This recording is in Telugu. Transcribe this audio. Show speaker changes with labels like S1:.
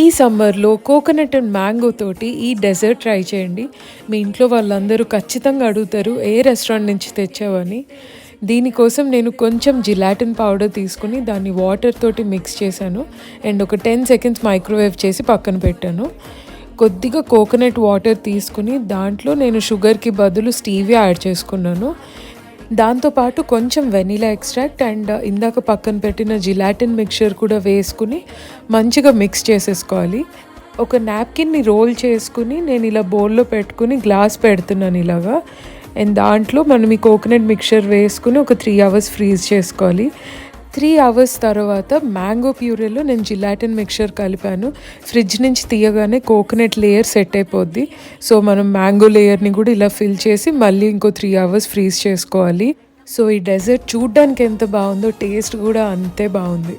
S1: ఈ సమ్మర్‌లో కోకోనట్ అండ్ మ్యాంగో తోటి ఈ డెజర్ట్ ట్రై చేయండి. మీ ఇంట్లో వాళ్ళందరూ ఖచ్చితంగా అడుగుతారు, ఏ రెస్టారెంట్ నుంచి తెచ్చావని. దీనికోసం నేను కొంచెం జిలాటిన్ పౌడర్ తీసుకొని దాన్ని వాటర్ తోటి మిక్స్ చేశాను. అండ్ ఒక 10 సెకండ్స్ మైక్రోవేవ్ చేసి పక్కన పెట్టాను. కొద్దిగా కోకోనట్ వాటర్ తీసుకుని దాంట్లో నేను షుగర్‌కి బదులు స్టీవియా యాడ్ చేసుకున్నాను. దాంతోపాటు కొంచెం వెనిలా ఎక్స్ట్రాక్ట్ అండ్ ఇందాక పక్కన పెట్టిన జిలాటిన్ మిక్చర్ కూడా వేసుకుని మంచిగా మిక్స్ చేసేసుకోవాలి. ఒక నాప్కిన్ని రోల్ చేసుకుని నేను ఇలా బౌల్లో పెట్టుకుని గ్లాస్ పెడుతున్నాను ఇలాగా. అండ్ దాంట్లో మనం ఈ కోకోనట్ మిక్చర్ వేసుకుని ఒక 3 అవర్స్ ఫ్రీజ్ చేసుకోవాలి. 3 అవర్స్ తర్వాత మ్యాంగో ప్యూరీలో నేను జిలాటిన్ మిక్చర్ కలిపాను. ఫ్రిడ్జ్ నుంచి తీయగానే కోకోనట్ లేయర్ సెట్ అయిపోద్ది. సో మనం మ్యాంగో లేయర్ని కూడా ఇలా ఫిల్ చేసి మళ్ళీ ఇంకో 3 అవర్స్ ఫ్రీజ్ చేసుకోవాలి. సో ఈ డెజర్ట్ చూడ్డానికి ఎంత బాగుందో టేస్ట్ కూడా అంతే బాగుంది.